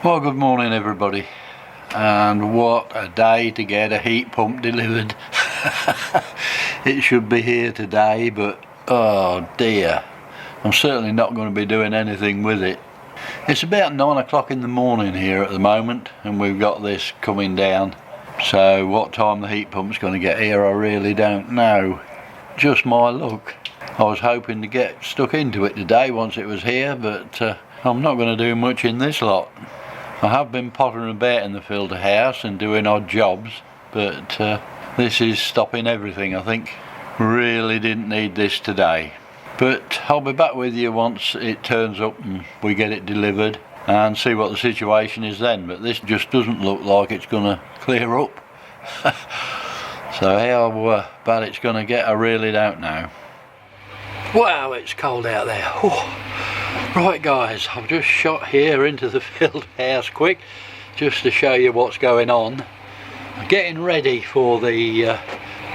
Well, good morning everybody, and what a day to get a heat pump delivered. It should be here today, but oh dear, I'm certainly not going to be doing anything with it. It's about 9 o'clock in the morning here at the moment, and we've got this coming down, so what time the heat pump's going to get here I really don't know. Just my luck. I was hoping to get stuck into it today once it was here, but I'm not going to do much in this lot. I have been pottering about in the filter house and doing odd jobs, but this is stopping everything, I think. Really didn't need this today. But I'll be back with you once it turns up and we get it delivered and see what the situation is then. But this just doesn't look like it's going to clear up. So how bad it's going to get, I really don't know. Wow, it's cold out there. Oh. Right guys, I've just shot here into the field house quick just to show you what's going on. I'm getting ready for the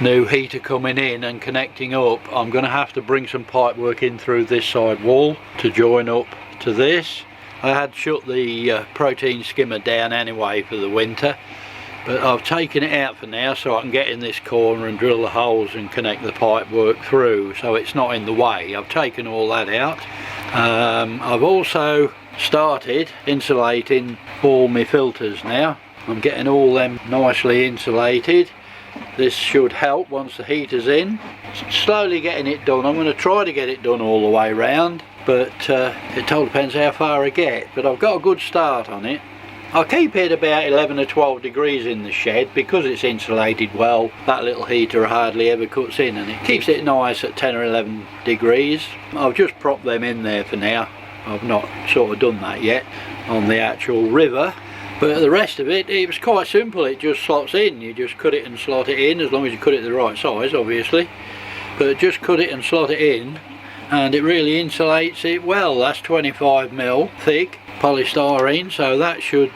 new heater coming in and connecting up. I'm going to have to bring some pipe work in through this side wall to join up to this. I had shut the protein skimmer down anyway for the winter, but I've taken it out for now so I can get in this corner and drill the holes and connect the pipe work through so it's not in the way. I've taken all that out. I've also started insulating all my filters now. I'm getting all them nicely insulated. This should help once the heater's in. Slowly getting it done. I'm going to try to get it done all the way round, but it all depends how far I get. But I've got a good start on it. I'll keep it about 11 or 12 degrees in the shed because it's insulated well. That little heater hardly ever cuts in and it keeps it nice at 10 or 11 degrees. I've just propped them in there for now. I've not sort of done that yet on the actual river. But the rest of it, it was quite simple. It just slots in. You just cut it and slot it in, as long as you cut it the right size obviously. But just cut it and slot it in and it really insulates it well. That's 25mm thick polystyrene, so that should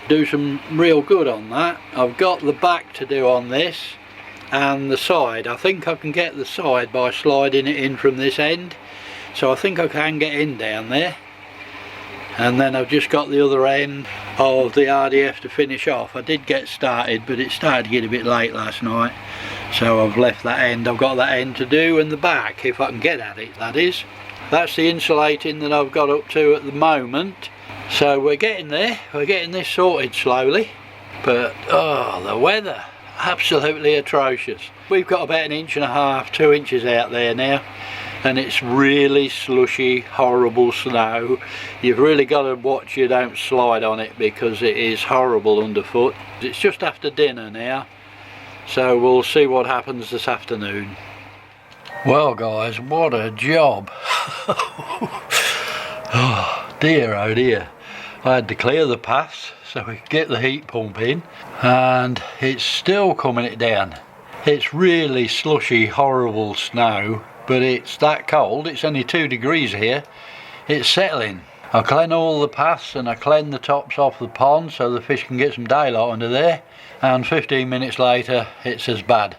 do some real good on that. I've got the back to do on this and the side. I think I can get the side by sliding it in from this end, so I think I can get in down there. And then I've just got the other end of the RDF to finish off. I did get started, but it started to get a bit late last night, so I've left that end. I've got that end to do, and the back, if I can get at it, that is. That's the insulating that I've got up to at the moment. So we're getting there. We're getting this sorted slowly. But oh, the weather, absolutely atrocious. We've got about 1.5 inches, 2 inches out there now, and it's really slushy, horrible snow. You've really got to watch you don't slide on it because it is horrible underfoot. It's just after dinner now, so we'll see what happens this afternoon. Well guys, what a job. Oh dear, oh dear. I had to clear the paths so we could get the heat pump in, and it's still coming it down. It's really slushy, horrible snow, but it's that cold. It's only 2 degrees here. It's settling. I clean all the paths and I clean the tops off the pond so the fish can get some daylight under there, and 15 minutes later it's as bad.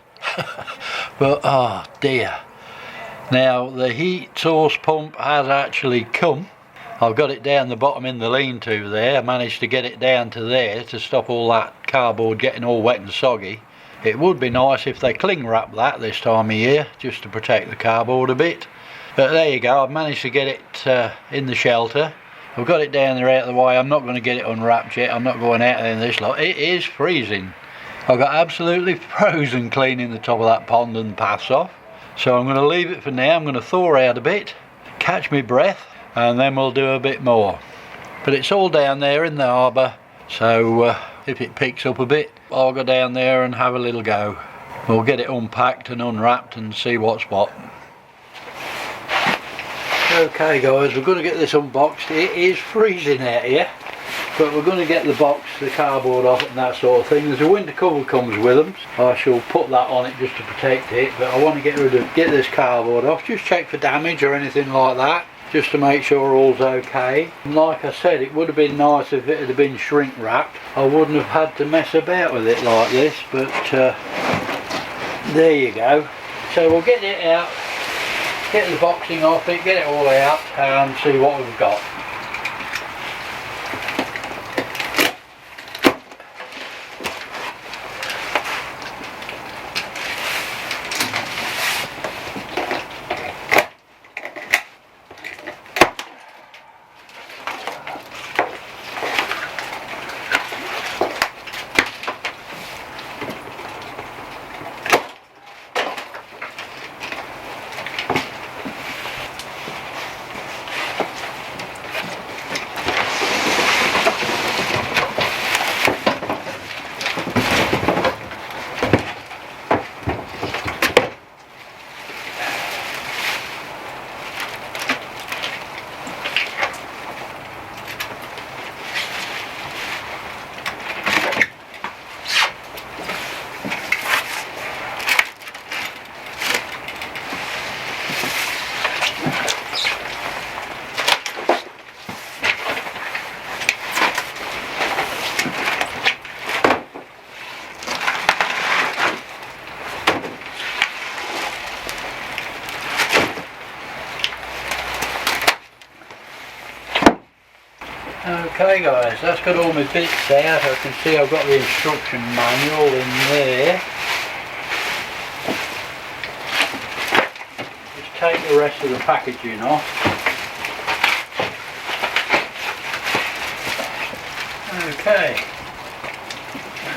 But oh dear. Now the heat source pump has actually come. I've got it down the bottom in the lean-to there. I managed to get it down to there to stop all that cardboard getting all wet and soggy. It would be nice if they cling wrap that this time of year, just to protect the cardboard a bit. But there you go, I've managed to get it in the shelter. I've got it down there out of the way. I'm not going to get it unwrapped yet. I'm not going out there in this lot. It is freezing. I've got absolutely frozen cleaning the top of that pond and paths off. So I'm going to leave it for now. I'm going to thaw out a bit, catch my breath, and then we'll do a bit more. But it's all down there in the harbour, so if it picks up a bit, I'll go down there and have a little go. We'll get it unpacked and unwrapped and see what's what. Okay guys, we're going to get this unboxed. It is freezing out here, but we're going to get the box, the cardboard off it and that sort of thing. There's a winter cover comes with them. I shall put that on it just to protect it, but I want to get this cardboard off, just check for damage or anything like that, just to make sure all's okay. And like I said, it would have been nice if it had been shrink wrapped. I wouldn't have had to mess about with it like this, but there you go. So we'll get it out, get the boxing off it, get it all out and see what we've got. Okay guys, that's got all my bits out. I can see I've got the instruction manual in there. Just take the rest of the packaging off. Okay,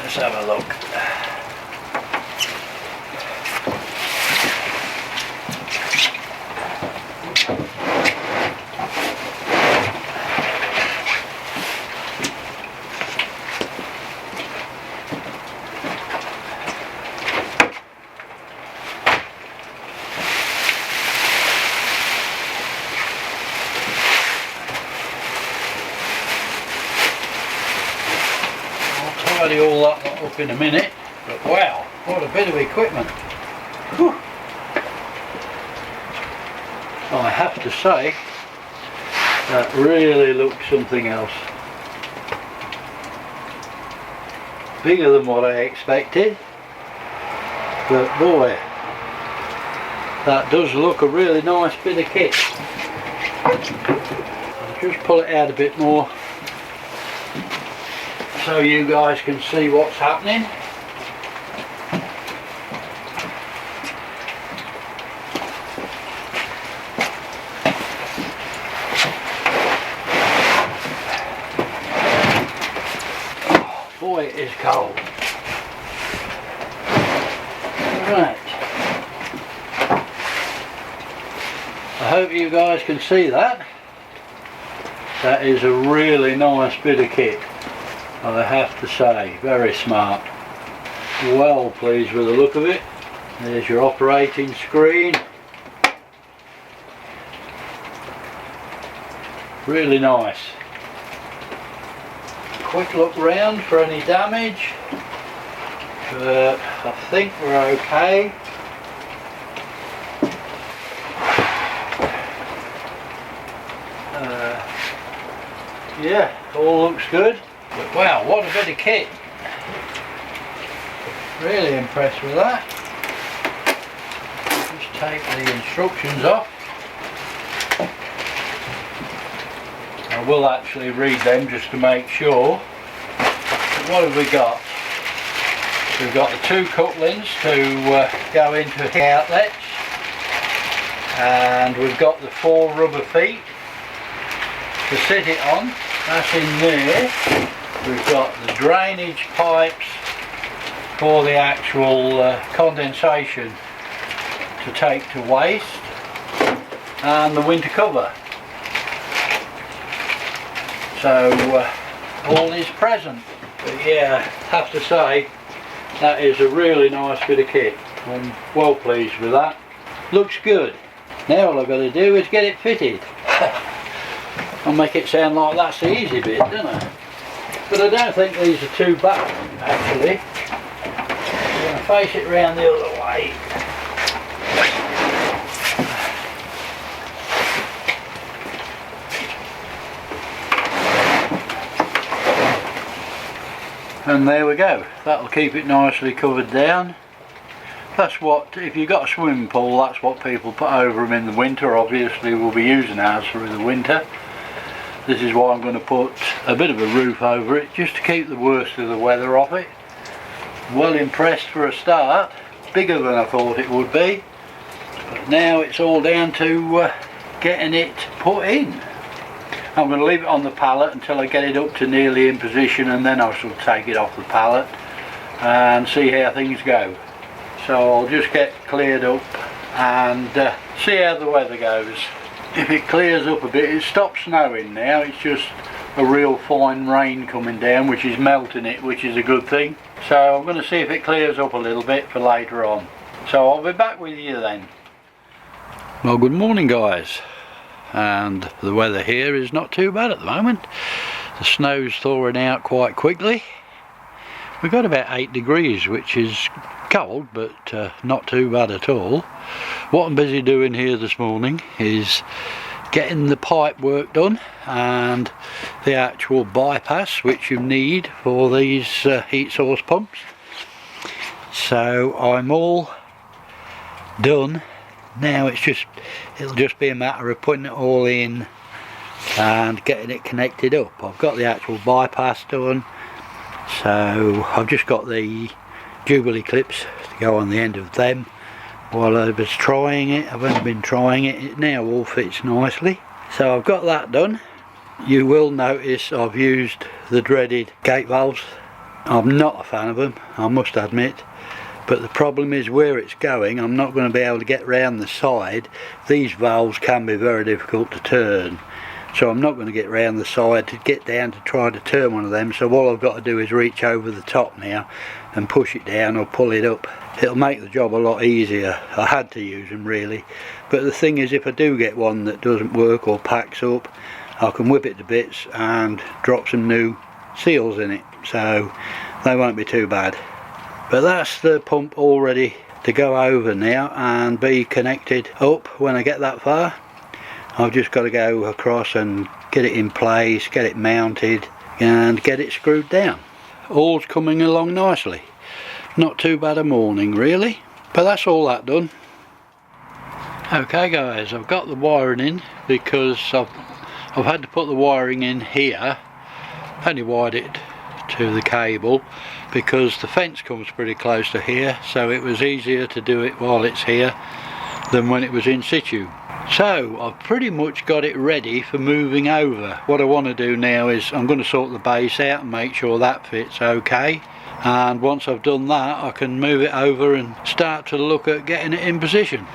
let's have a look. Tidy all that up in a minute, but wow, what a bit of equipment. Whew. I have to say, that really looks something else. Bigger than what I expected, but boy, that does look a really nice bit of kit. I'll just pull it out a bit more so you guys can see what's happening. Oh, boy, it is cold. Right. I hope you guys can see that. That is a really nice bit of kit. I have to say, very smart. Well pleased with the look of it. There's your operating screen. Really nice. Quick look round for any damage, but I think we're okay. Yeah, all looks good. But wow, what a bit of kit. Really impressed with that. Just take the instructions off. I will actually read them just to make sure. But what have we got? We've got the two couplings to go into the outlets, and we've got the 4 rubber feet to sit it on. That's in there. We've got the drainage pipes for the actual condensation to take to waste, and the winter cover. So all is present. But yeah, have to say that is a really nice bit of kit. I'm well pleased with that. Looks good. Now all I've got to do is get it fitted. I'll make it sound like that's the easy bit, don't I? But I don't think these are too bad, actually. I'm going to face it round the other way. And there we go. That'll keep it nicely covered down. That's what, if you've got a swimming pool, that's what people put over them in the winter. Obviously we'll be using ours through the winter. This is why I'm going to put a bit of a roof over it, just to keep the worst of the weather off it. Well impressed for a start. Bigger than I thought it would be. But now it's all down to getting it put in. I'm going to leave it on the pallet until I get it up to nearly in position, and then I shall take it off the pallet and see how things go. So I'll just get cleared up and see how the weather goes. If it clears up a bit, it stops snowing now, it's just a real fine rain coming down, which is melting it, which is a good thing. So I'm going to see if it clears up a little bit for later on. So I'll be back with you then. Well, good morning guys, and the weather here is not too bad at the moment. The snow's thawing out quite quickly. We've got about 8 degrees, which is cold, but not too bad at all. What I'm busy doing here this morning is getting the pipe work done and the actual bypass which you need for these heat source pumps. So I'm all done now. It'll just be a matter of putting it all in and getting it connected up. I've got the actual bypass done, so I've just got the Jubilee clips to go on the end of them. While I was trying it, I've only been trying it, it now all fits nicely. So I've got that done. You will notice I've used the dreaded gate valves. I'm not a fan of them, I must admit, but the problem is where it's going, I'm not going to be able to get round the side. These valves can be very difficult to turn, so I'm not going to get round the side to get down to try to turn one of them. So all I've got to do is reach over the top now and push it down or pull it up. It'll make the job a lot easier. I had to use them really, but the thing is, if I do get one that doesn't work or packs up, I can whip it to bits and drop some new seals in it, so they won't be too bad. But that's the pump all ready to go over now and be connected up. When I get that far, I've just got to go across and get it in place, get it mounted and get it screwed down. All's coming along nicely. Not too bad a morning really, but that's all that done. Okay guys, I've got the wiring in because I've had to put the wiring in here. Only wired it to the cable because the fence comes pretty close to here, so it was easier to do it while it's here than when it was in situ. So I've pretty much got it ready for moving over. What I want to do now is I'm going to sort the base out and make sure that fits okay, and once I've done that I can move it over and start to look at getting it in position.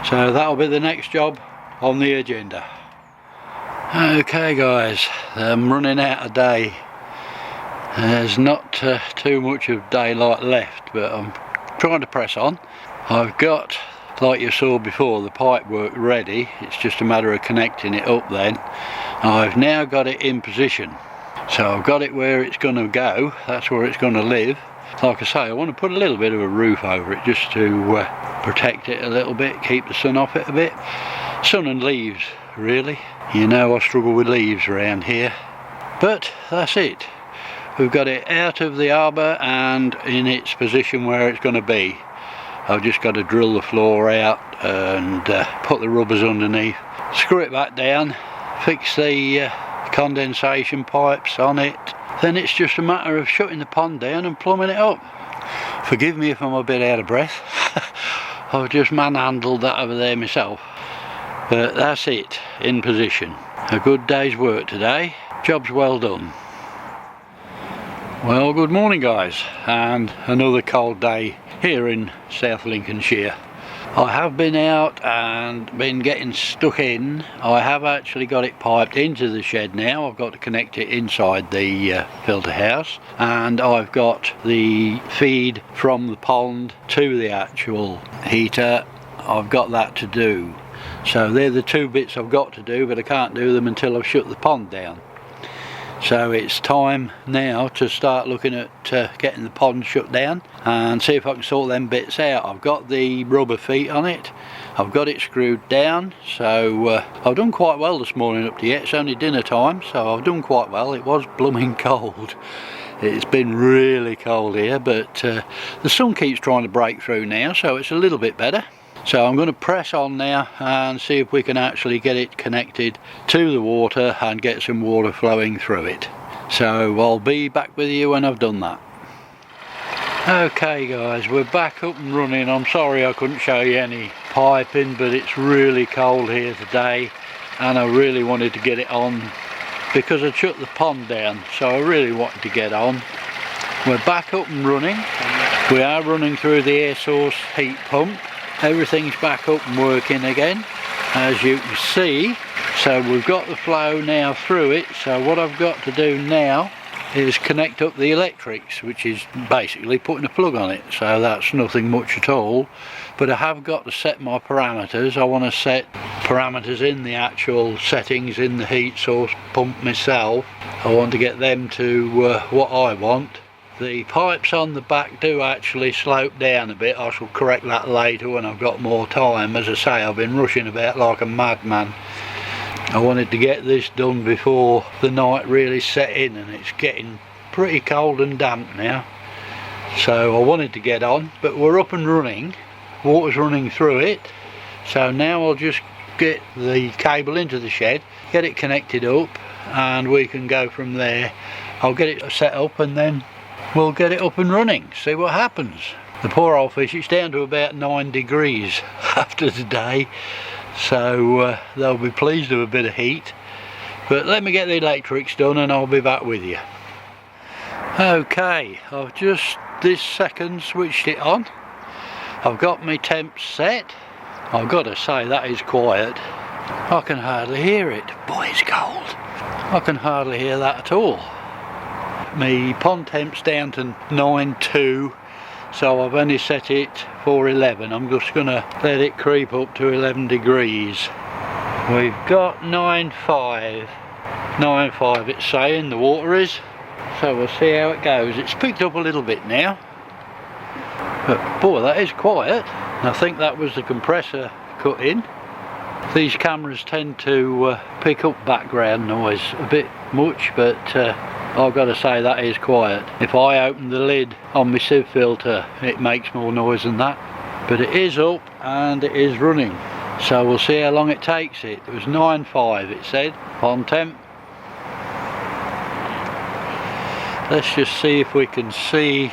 So that'll be the next job on the agenda. Okay guys, I'm running out of day. There's not too much of daylight left, but I'm trying to press on. I've got, like you saw before, the pipe work ready. It's just a matter of connecting it up then. I've now got it in position. So I've got it where it's going to go, that's where it's going to live. Like I say, I want to put a little bit of a roof over it just to protect it a little bit, keep the sun off it a bit. Sun and leaves really. You know I struggle with leaves around here. But that's it. We've got it out of the arbour and in its position where it's going to be. I've just got to drill the floor out and put the rubbers underneath, screw it back down, fix the condensation pipes on it. Then it's just a matter of shutting the pond down and plumbing it up. Forgive me if I'm a bit out of breath. I've just manhandled that over there myself. But that's it, in position. A good day's work today. Job's well done. Well, good morning guys, and another cold day here in South Lincolnshire. I have been out and been getting stuck in. I have actually got it piped into the shed now. I've got to connect it inside the filter house, and I've got the feed from the pond to the actual heater. I've got that to do. So they're the two bits I've got to do, but I can't do them until I've shut the pond down. So it's time now to start looking at getting the pond shut down and see if I can sort them bits out. I've got the rubber feet on it, I've got it screwed down, so I've done quite well this morning up to yet. It's only dinner time, so I've done quite well. It was blooming cold. It's been really cold here, but the sun keeps trying to break through now, so it's a little bit better. So I'm going to press on now and see if we can actually get it connected to the water and get some water flowing through it. So I'll be back with you when I've done that. Okay guys, we're back up and running. I'm sorry I couldn't show you any piping, but it's really cold here today and I really wanted to get it on because I shut the pond down, so I really wanted to get on. We're back up and running. We are running through the air source heat pump. Everything's back up and working again, as you can see. So we've got the flow now through it, so what I've got to do now is connect up the electrics, which is basically putting a plug on it. So that's nothing much at all, but I have got to set my parameters. I want to set parameters in the actual settings in the heat source pump myself. I want to get them to what I want. The pipes on the back do actually slope down a bit. I shall correct that later when I've got more time. As I say, I've been rushing about like a madman. I wanted to get this done before the night really set in, and it's getting pretty cold and damp now. So I wanted to get on, but we're up and running. Water's running through it. So now I'll just get the cable into the shed, get it connected up, and we can go from there. I'll get it set up and then we'll get it up and running, see what happens. The poor old fish, it's down to about 9 degrees after today, so they'll be pleased with a bit of heat. But let me get the electrics done and I'll be back with you. Okay, I've just this second switched it on. I've got my temps set. I've got to say, that is quiet. I can hardly hear it. Boy, it's cold. I can hardly hear that at all. My pond temp's down to 9.2, so I've only set it for 11. I'm just going to let it creep up to 11 degrees. We've got 9.5. 9.5 it's saying, the water is. So we'll see how it goes. It's picked up a little bit now. But boy, that is quiet. I think that was the compressor cut in. These cameras tend to pick up background noise a bit much, but I've got to say that is quiet. If I open the lid on my sieve filter, it makes more noise than that. But it is up and it is running. So we'll see how long it takes it. It was 9.5 it said, on temp. Let's just see if we can see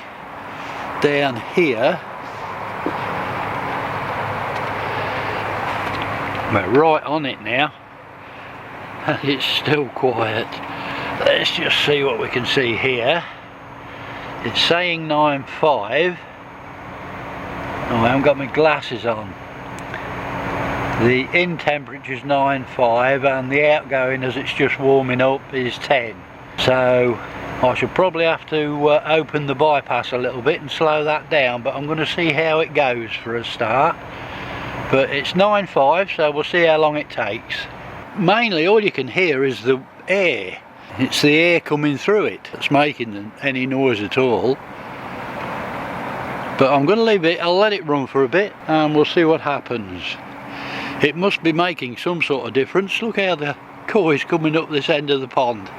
down here. We're right on it now and it's still quiet. Let's just see what we can see here. It's saying 9.5. Oh, I haven't got my glasses on. The in temperature is 9.5 and the outgoing, as it's just warming up, is 10. So I should probably have to open the bypass a little bit and slow that down, but I'm going to see how it goes for a start. But it's 9.5, so we'll see how long it takes. Mainly all you can hear is the air. It's the air coming through it that's making any noise at all. But I'm going to leave it, I'll let it run for a bit and we'll see what happens. It must be making some sort of difference. Look how the koi's coming up this end of the pond.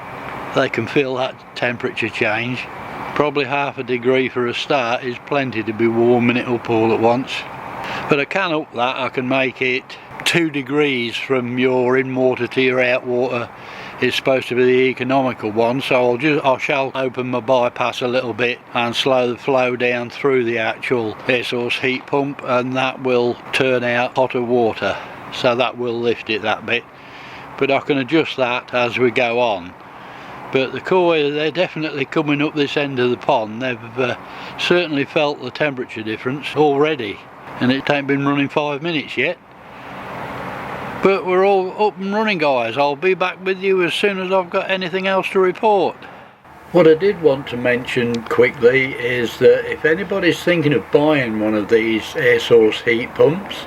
They can feel that temperature change. Probably half a degree for a start is plenty to be warming it up all at once. But I can up that, I can make it 2 degrees from your in water to your out water is supposed to be the economical one, so I shall open my bypass a little bit and slow the flow down through the actual air source heat pump, and that will turn out hotter water, so that will lift it that bit. But I can adjust that as we go on. But the koi, they're definitely coming up this end of the pond. They've certainly felt the temperature difference already, and it ain't been running 5 minutes yet. But we're all up and running, guys. I'll be back with you as soon as I've got anything else to report. What I did want to mention quickly is that if anybody's thinking of buying one of these air source heat pumps,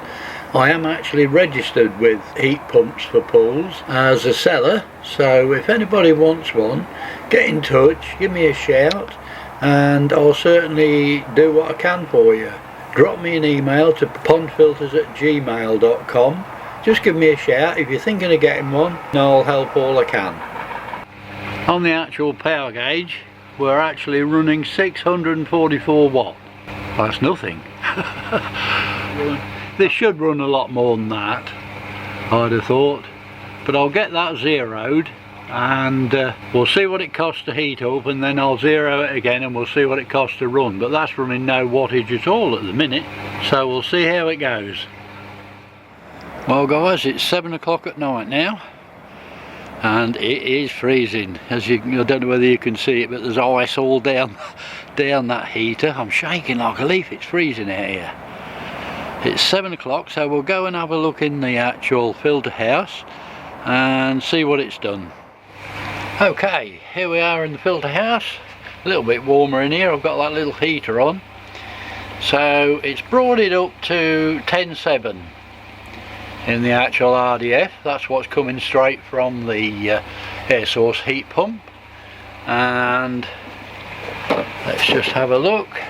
I am actually registered with Heat Pumps for Pools as a seller, so if anybody wants one, get in touch, give me a shout, and I'll certainly do what I can for you. Drop me an email to pondfilters@gmail.com. Just give me a shout if you're thinking of getting one, and I'll help all I can. On the actual power gauge, we're actually running 644 watt. That's nothing. This should run a lot more than that, I'd have thought, but I'll get that zeroed and we'll see what it costs to heat up, and then I'll zero it again and we'll see what it costs to run. But that's running no wattage at all at the minute, so we'll see how it goes. Well guys, it's 7 o'clock at night now and it is freezing. I don't know whether you can see it, but there's ice all down that heater. I'm shaking like a leaf, it's freezing out here. It's 7 o'clock, so we'll go and have a look in the actual filter house and see what it's done. Okay, here we are in the filter house. A little bit warmer in here, I've got that little heater on. So it's brought it up to 10.7 in the actual RDF. That's what's coming straight from the air source heat pump. And let's just have a look.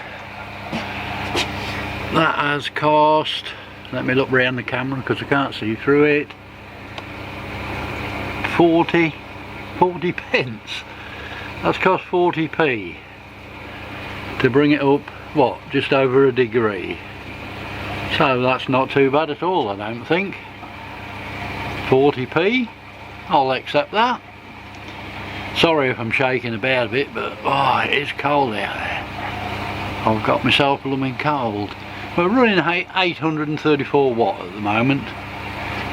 That has cost, let me look round the camera because I can't see through it, 40 pence. That's cost 40p to bring it up, what, just over a degree. So that's not too bad at all, I don't think. 40p, I'll accept that. Sorry if I'm shaking about a bit, but oh, it is cold out there. I've got myself blooming cold. We're running 834 watt at the moment,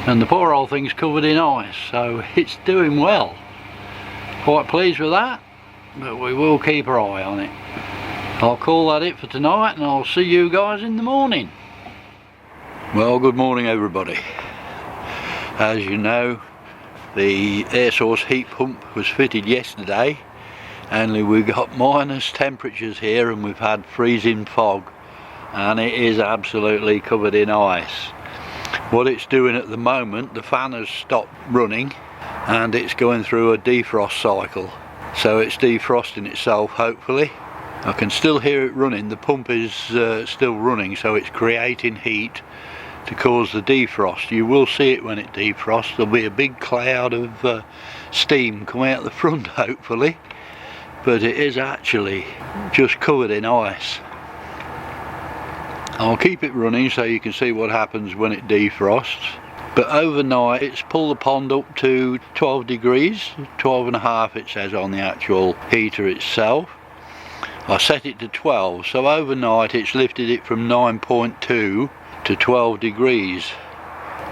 and the poor old thing's covered in ice, so it's doing well. Quite pleased with that, but we will keep our eye on it. I'll call that it for tonight, and I'll see you guys in the morning. Well, good morning everybody. As you know, the air source heat pump was fitted yesterday, only we got minus temperatures here and we've had freezing fog, and it is absolutely covered in ice. What it's doing at the moment, the fan has stopped running and it's going through a defrost cycle, so it's defrosting itself. Hopefully I can still hear it running. The pump is still running, so it's creating heat to cause the defrost. You will see it when it defrosts. There'll be a big cloud of steam come out the front hopefully, but it is actually just covered in ice. I'll keep it running so you can see what happens when it defrosts, but overnight it's pulled the pond up to 12 degrees, 12.5 it says on the actual heater itself. I set it to 12, so overnight it's lifted it from 9.2 to 12 degrees,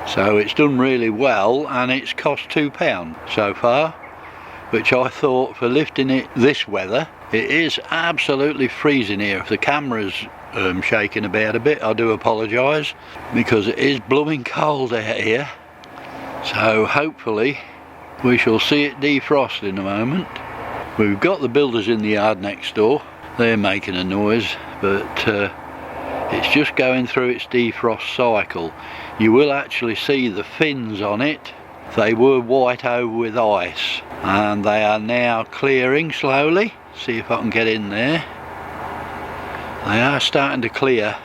so it's done really well, and it's cost £2 so far, which I thought, for lifting it this weather. It is absolutely freezing here. If the camera's shaking about a bit, I do apologise, because it is blooming cold out here. So hopefully we shall see it defrost in a moment. We've got the builders in the yard next door. They're making a noise, but it's just going through its defrost cycle. You will actually see the fins on it. They were white over with ice, and they are now clearing slowly. See if I can get in there. They are starting to clear.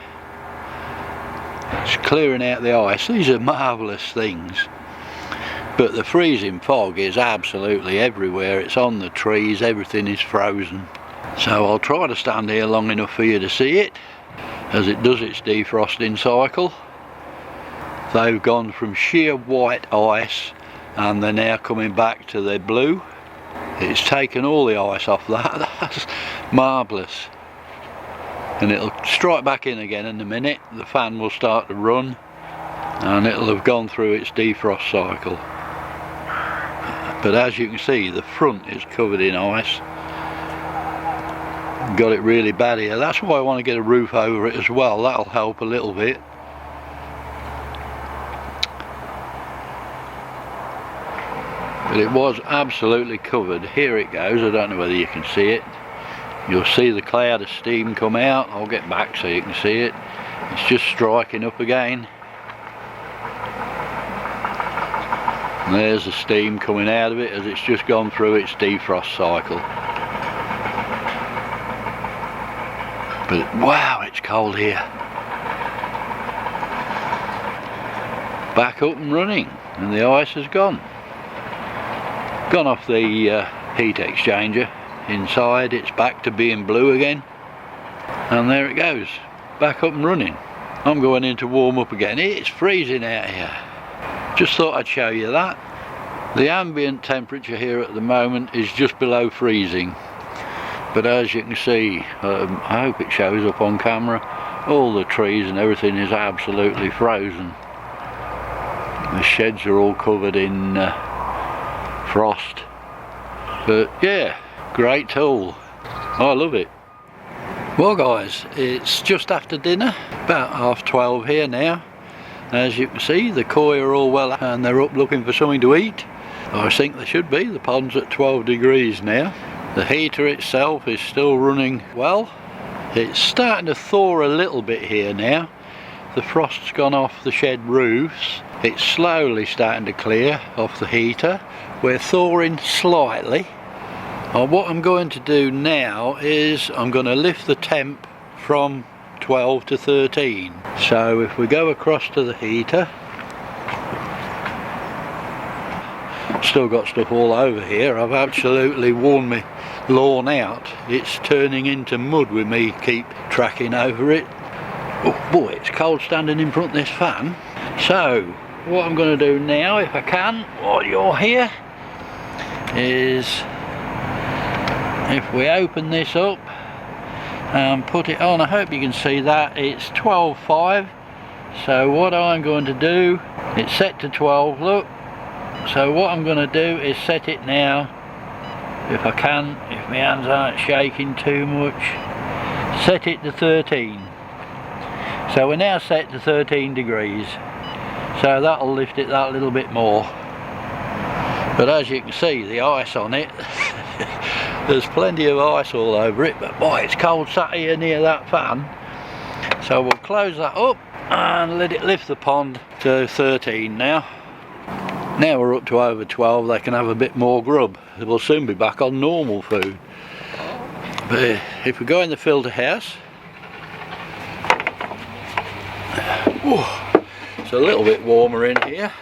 It's clearing out the ice. These are marvellous things. But the freezing fog is absolutely everywhere. It's on the trees, everything is frozen. So I'll try to stand here long enough for you to see it as it does its defrosting cycle. They've gone from sheer white ice and they're now coming back to their blue. It's taken all the ice off that. That's marvellous. And it'll strike back in again in a minute. The fan will start to run and it'll have gone through its defrost cycle. But as you can see, the front is covered in ice. Got it really bad here. That's why I want to get a roof over it as well. That'll help a little bit. But it was absolutely covered. Here it goes. I don't know whether you can see it. You'll see the cloud of steam come out. I'll get back so you can see it. It's just striking up again. And there's the steam coming out of it as it's just gone through its defrost cycle. But wow, it's cold here. Back up and running, and the ice has gone off the heat exchanger inside. It's back to being blue again, and there it goes, back up and running. I'm going in to warm up again. It's freezing out here. Just thought I'd show you that. The ambient temperature here at the moment is just below freezing. But as you can see, I hope it shows up on camera, all the trees and everything is absolutely frozen. The sheds are all covered in frost. But yeah, great tool. I love it. Well guys, it's just after dinner, about 12:30 here now. As you can see, the koi are all well and they're up looking for something to eat. I think they should be. The pond's at 12 degrees now. The heater itself is still running well. It's starting to thaw a little bit here now. The frost's gone off the shed roofs. It's slowly starting to clear off the heater. We're thawing slightly. What I'm going to do now is I'm going to lift the temp from 12 to 13. So if we go across to the heater, still got stuff all over here. I've absolutely worn my lawn out. It's turning into mud with me keep tracking over it. Oh boy, it's cold standing in front of this fan. So what I'm going to do now, if I can, while you're here, is if we open this up and put it on, I hope you can see that it's 12.5. So what I'm going to do, it's set to 12, look. So what I'm going to do is set it now, if I can, if my hands aren't shaking too much, set it to 13. So we're now set to 13 degrees. So that'll lift it that little bit more. But as you can see, the ice on it, there's plenty of ice all over it, but boy, it's cold sat here near that fan. So we'll close that up and let it lift the pond to 13 now. Now we're up to over 12, they can have a bit more grub. We'll soon be back on normal food. But if we go in the filter house, it's a little bit warmer in here.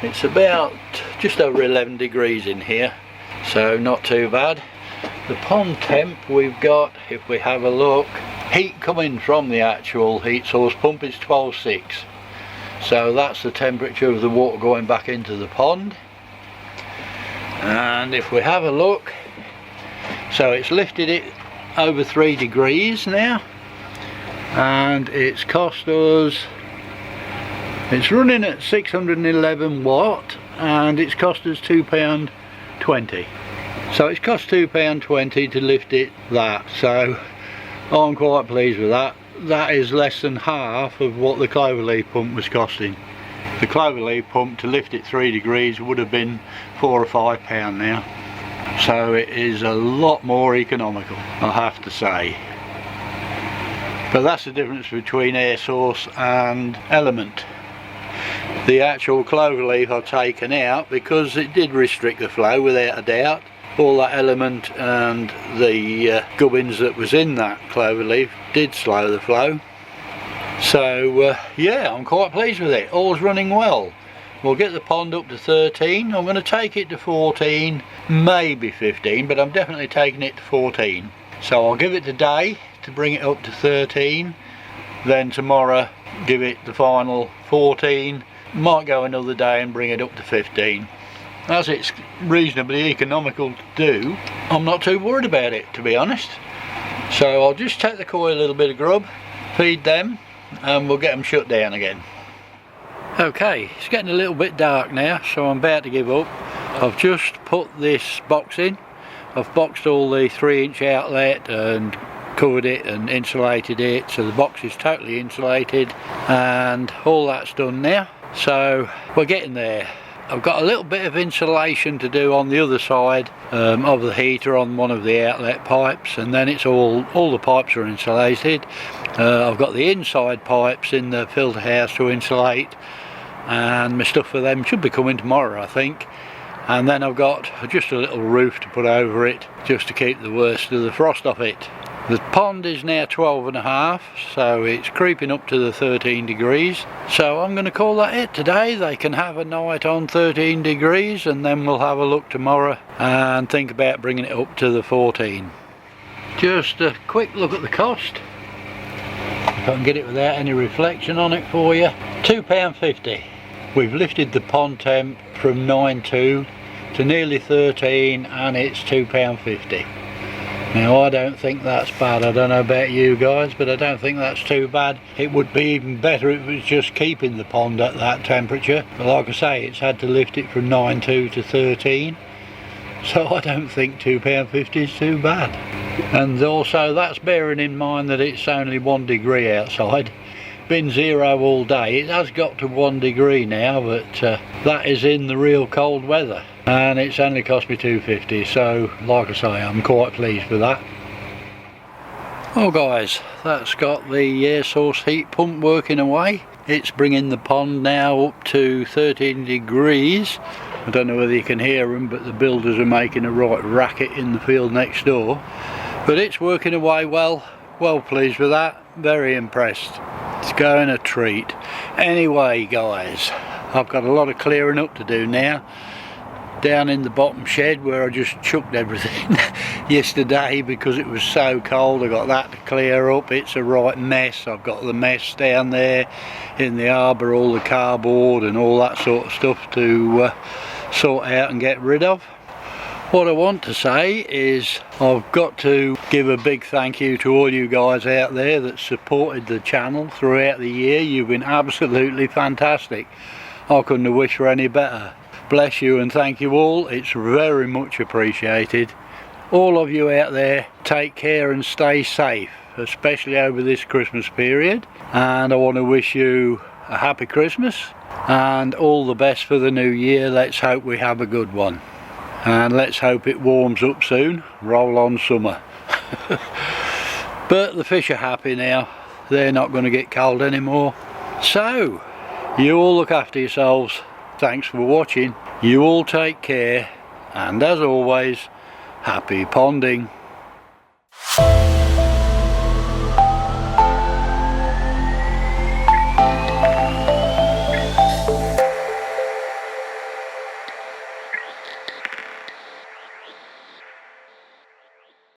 It's about just over 11 degrees in here, so not too bad. The pond temp we've got, if we have a look, heat coming from the actual heat source pump is 12.6. So that's the temperature of the water going back into the pond. And if we have a look, so it's lifted it over 3 degrees now, and it's cost us, it's running at 611 watt, and it's cost us £2.20. So it's cost £2.20 to lift it that, so I'm quite pleased with that. That is less than half of what the cloverleaf pump was costing. The cloverleaf pump to lift it 3 degrees would have been £4 or £5 now. So it is a lot more economical, I have to say. But that's the difference between air source and element. The actual cloverleaf I've taken out because it did restrict the flow without a doubt. All that element and the gubbins that was in that cloverleaf did slow the flow. So yeah, I'm quite pleased with it. All's running well. We'll get the pond up to 13. I'm going to take it to 14, maybe 15, but I'm definitely taking it to 14. So I'll give it today to bring it up to 13. Then tomorrow give it the final 14. Might go another day and bring it up to 15. As it's reasonably economical to do, I'm not too worried about it, to be honest. So I'll just take the koi a little bit of grub, feed them, and we'll get them shut down again. Okay, it's getting a little bit dark now, so I'm about to give up. I've just put this box in. I've boxed all the 3-inch outlet and covered it and insulated it, so the box is totally insulated, and all that's done now. So we're getting there. I've got a little bit of insulation to do on the other side of the heater on one of the outlet pipes, and then it's all the pipes are insulated. I've got the inside pipes in the filter house to insulate, and my stuff for them should be coming tomorrow, I think. And then I've got just a little roof to put over it just to keep the worst of the frost off it. The pond is now 12.5, so it's creeping up to the 13 degrees. So I'm going to call that it today. They can have a night on 13 degrees, and then we'll have a look tomorrow and think about bringing it up to the 14. Just a quick look at the cost. If I can get it without any reflection on it for you. £2.50. We've lifted the pond temp from 9.2 to nearly 13, and it's £2.50. Now I don't think that's bad. I don't know about you guys, but I don't think that's too bad. It would be even better if it was just keeping the pond at that temperature. But like I say, it's had to lift it from 9.2 to 13. So I don't think £2.50 is too bad. And also that's bearing in mind that it's only 1 degree outside. Been 0 all day. It has got to 1 degree now, but that is in the real cold weather. And it's only cost me £2.50, so like I say, I'm quite pleased with that. Well guys, that's got the air source heat pump working away. It's bringing the pond now up to 13 degrees. I don't know whether you can hear them, but the builders are making a right racket in the field next door. But it's working away well. Well pleased with that, very impressed. It's going a treat. Anyway guys, I've got a lot of clearing up to do now. down in the bottom shed where I just chucked everything yesterday because it was so cold. I got that to clear up. It's a right mess. I've got the mess down there in the arbour, all the cardboard and all that sort of stuff to sort out and get rid of. What I want to say is I've got to give a big thank you to all you guys out there that supported the channel throughout the year. You've been absolutely fantastic. I couldn't have wished for any better. Bless you and thank you all. It's very much appreciated. All of you out there, take care and stay safe, especially over this Christmas period. And I want to wish you a happy Christmas and all the best for the new year. Let's hope we have a good one. And let's hope it warms up soon. Roll on summer. But the fish are happy now. They're not going to get cold anymore. So, you all look after yourselves. Thanks for watching. You all take care. And as always, happy ponding.